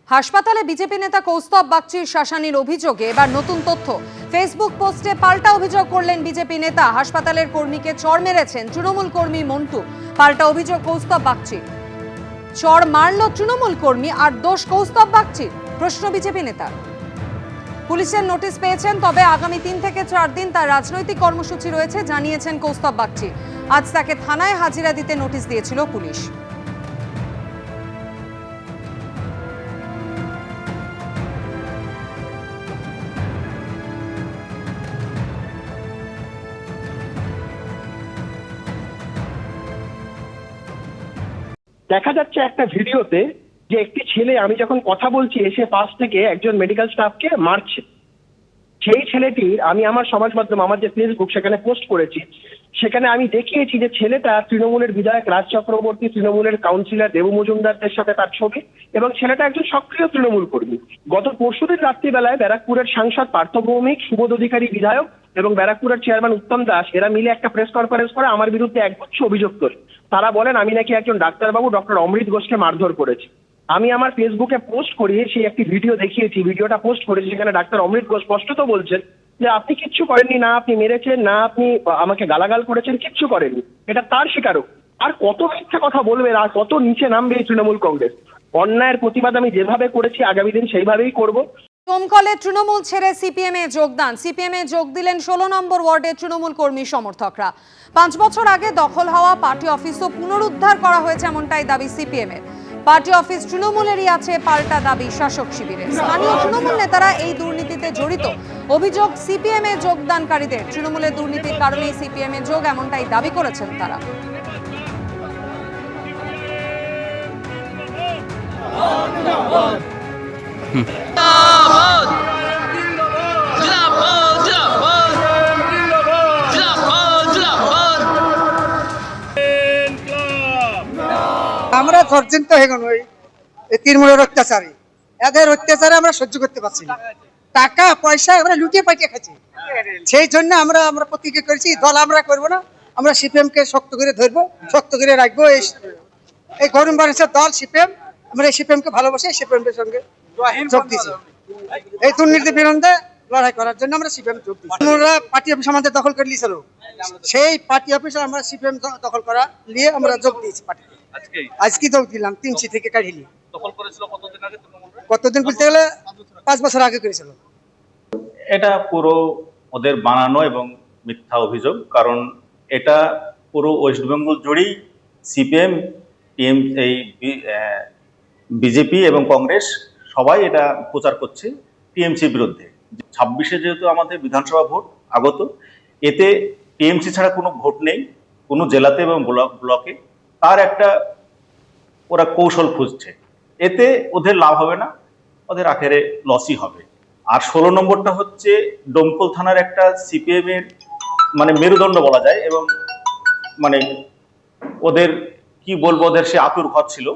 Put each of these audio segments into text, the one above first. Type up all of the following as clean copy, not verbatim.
হাসপাতালে বিজেপি নেতা কৌস্তব বাগচির শাসানির অভিযোগে এবার নতুন তথ্য। ফেসবুক পোস্টে পাল্টা অভিযোগ করলেন বিজেপি নেতা। হাসপাতালের কর্মীকে চড় মেরেছেন তৃণমূল কর্মী মন্টু। পাল্টা অভিযোগ কৌস্তব বাগচির। চড় মারল তৃণমূল কর্মী আর দোষ কৌস্তব বাগচির, প্রশ্ন বিজেপি নেতার। পুলিশের নোটিশ পেয়েছেন, তবে আগামী 3 থেকে 4 দিন তার রাজনৈতিক কর্মসূচি রয়েছে জানিয়েছেন কৌস্তব বাগচি। আজ তাকে থানায় হাজিরা দিতে নোটিশ দিয়েছিল পুলিশ। দেখা যাচ্ছে একটা ভিডিওতে যে একটি ছেলে, আমি যখন কথা বলছি এসে পাশ থেকে একজন মেডিকেল স্টাফকে মারছে। সেই ছেলেটির আমি আমার সমাজ মাধ্যম, আমার যে ফেসবুক, সেখানে পোস্ট করেছি। সেখানে আমি দেখিয়েছি যে ছেলেটা তৃণমূলের বিধায়ক রাজ চক্রবর্তী, তৃণমূলের কাউন্সিলর দেবু মজুমদারদের সাথে তার ছবি, এবং ছেলেটা একজন সক্রিয় তৃণমূল কর্মী। গত পরশুদিন রাত্রিবেলায় ব্যারাকপুরের সাংসদ পার্থ ভৌমিক, সুবোধ অধিকারী বিধায়ক এবং ব্যারাকপুরের চেয়ারম্যান উত্তম দাস এরা মিলে একটা প্রেস কনফারেন্স করে আমার বিরুদ্ধে একগুচ্ছ অভিযোগ করে। তারা বলেন আমি নাকি একজন ডাক্তারবাবু ডক্টর অমৃত ঘোষকে মারধর করেছি। আমি আমার ফেসবুকে পোস্ট করি, সেই একটি ভিডিও দেখিয়েছি, ভিডিওটা পোস্ট করেছি। সেখানে ডাক্তার অমৃত ঘোষ স্পষ্টত বলছেন যে আপনি কিচ্ছু করেননি, না আপনি মেরেছেন, না আপনি আমাকে গালাগাল করেছেন, কিচ্ছু করেননি। এটা তার স্বীকারোক্তি। আর কত মিথ্যা কথা বলবে, আর কত নিচে নামবে এই তৃণমূল কংগ্রেস। অন্যায়ের প্রতিবাদ আমি যেভাবে করেছি আগামী দিন সেইভাবেই করব। দমকলে তৃণমূল ছেড়ে সিপিএম এ যোগদান। সিপিএম এ যোগ দিলেন 16 নম্বর ওয়ার্ডের তৃণমূল কর্মী সমর্থকরা। 5 বছর আগে দখল হওয়া পার্টি অফিসও পুনরুদ্ধার করা হয়েছে, এমনটাই দাবি সিপিএম এর। পার্টি অফিস তৃণমূলেরই আছে, পাল্টা দাবি শাসক শিবিরের। স্থানীয় তৃণমূল নেতারা এই দুর্নীতিতে জড়িত। অভিযোগ সিপিএম এ যোগদানকারীদের। তৃণমূলের দুর্নীতির কারণেই সিপিএম এ যোগ, এমনটাই দাবি করেছেন তারা। আমরা ধৈর্যন্ত হয়ে গেল এই তৃণমূলের অত্যাচারে। এদের অত্যাচারে আমরা সহ্য করতে পারছি না। টাকা পয়সা আমরা লুটিয়ে পাইটিয়ে খাচ্ছি। সেই জন্য আমরা প্রতিজ্ঞা করেছি, দল আমরা করবো না। আমরা সিপিএম কে শক্ত করে ধরবো, শক্ত করে রাখবো। এই গরম বাড়ির দল সিপিএম, আমরা এই সিপিএম কে ভালোবাসি, সিপিএম এর সঙ্গে যোগ দিয়েছি। এই দুর্নীতির বিরুদ্ধে লড়াই করার জন্য আমরা সিপিএম যোগ দিয়েছি। আমরা পার্টি অফিস আমাদের দখল করে নিয়েছিল, সেই পার্টি অফিস আমরা সিপিএম দখল করা নিয়ে আমরা যোগ দিয়েছি পার্টি। আজকে যোগ দিলাম 3 থেকে কাঢ়িলি। কতদিন বলতে গেলে 5 বছর আগে করেছিল। এটা পুরো ওদের বানানো এবং মিথ্যা অভিযোগ। কারণ এটা পুরো ওয়েস্ট বেঙ্গল জুড়েই সিপিএম, বিজেপি এবং কংগ্রেস সবাই এটা প্রচার করছে টিএমসির বিরুদ্ধে। 26-এ যেহেতু আমাদের বিধানসভা ভোট আগত, এতে টিএমসি ছাড়া কোনো ভোট নেই কোনো জেলাতে এবং ব্লকে। তার একটা ওরা কৌশল খুঁজছে, এতে ওদের লাভ হবে না, ওদের আখেরে লসই হবে। আর 16 নম্বরটা হচ্ছে ডোমকল থানার একটা সিপিএম এর মেরুদণ্ড বলা যায়, এবং ওদের কি বলবো, ওদের সে আতুর ঘর ছিল,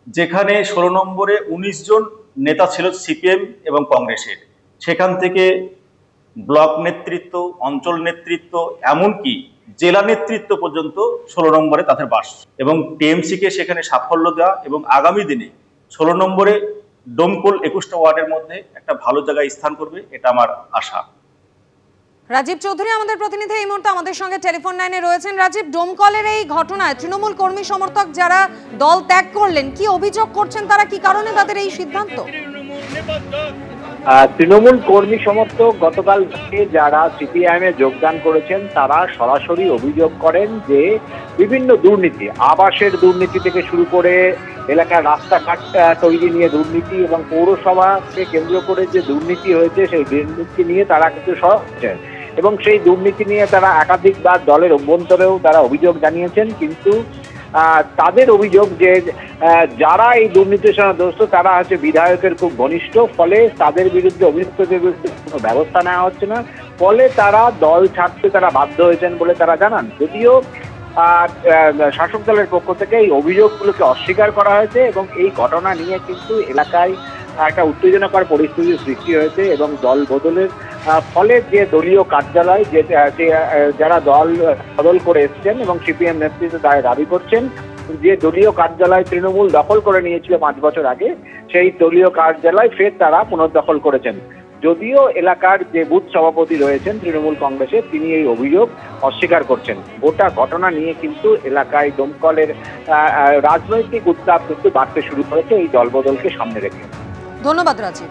যেখানে 16 নম্বরে 19 জন নেতা ছিল সিপিএম এবং কংগ্রেসের। সেখান থেকে ব্লক নেতৃত্ব, অঞ্চল নেতৃত্ব, এমনকি জেলা নেতৃত্ব পর্যন্ত 16 নম্বরে তাদের বাস, এবং টিএমসিকে সেখানে সাফল্য দেওয়া এবং আগামী দিনে 16 নম্বরে ডোমকল 21টা ওয়ার্ডের মধ্যে একটা ভালো জায়গায় স্থান করবে, এটা আমার আশা। রাজীব চৌধুরী আমাদের প্রতিনিধি এই মুহূর্তে আমাদের সঙ্গে টেলিফোন লাইনে রয়েছেন। রাজীব, ডোমকলের এই ঘটনায় তৃণমূল কর্মী সমর্থক যারা দল ত্যাগ করলেন, কি অভিযোগ করছেন তারা, কি কারণে তাদের এই সিদ্ধান্ত? তৃণমূল কর্মী সমর্থক গতকাল থেকে যারা সিপিআইএম এ যোগদান করেছেন তারা সরাসরি অভিযোগ করেন যে বিভিন্ন দুর্নীতি, আবাসের দুর্নীতি থেকে শুরু করে এলাকার রাস্তাঘাট তৈরি নিয়ে দুর্নীতি এবং পৌরসভাকে কেন্দ্র করে যে দুর্নীতি হয়েছে সেই দুর্নীতি নিয়ে তারা কিন্তু সরব হচ্ছেন, এবং সেই দুর্নীতি নিয়ে তারা একাধিকবার দলের অভ্যন্তরেও তারা অভিযোগ জানিয়েছেন। কিন্তু তাদের অভিযোগ যে যারা এই দুর্নীতির সঙ্গে দোস্ত তারা হচ্ছে বিধায়কের খুব ঘনিষ্ঠ, ফলে তাদের বিরুদ্ধে অভিযুক্তদের বিরুদ্ধে কোনো ব্যবস্থা নেওয়া হচ্ছে না, ফলে তারা দল ছাড়তে তারা বাধ্য হয়েছেন বলে তারা জানান। যদিও শাসক দলের পক্ষ থেকে এই অভিযোগগুলোকে অস্বীকার করা হয়েছে, এবং এই ঘটনা নিয়ে কিন্তু এলাকায় একটা উত্তেজনাকর পরিস্থিতির সৃষ্টি হয়েছে, এবং দল বদলের ফলে যে দলীয় কার্যালয় যারা দল বদল করে এসছেন এবং সিপিএম নেতৃত্ব দাবি করছেন যে দলীয় কার্যালয় তৃণমূল দখল করে নিয়েছিল 5 বছর আগে, সেই দলীয় কার্যালয় ফের তারা পুনর্দখল করেছেন। যদিও এলাকার যে বুথ সভাপতি রয়েছেন তৃণমূল কংগ্রেসের, তিনি এই অভিযোগ অস্বীকার করছেন। গোটা ঘটনা নিয়ে কিন্তু এলাকায় দমকলের রাজনৈতিক উত্তাপ কিন্তু বাড়তে শুরু করেছে এই দলবদলকে সামনে রেখে। ধন্যবাদ রাজীব।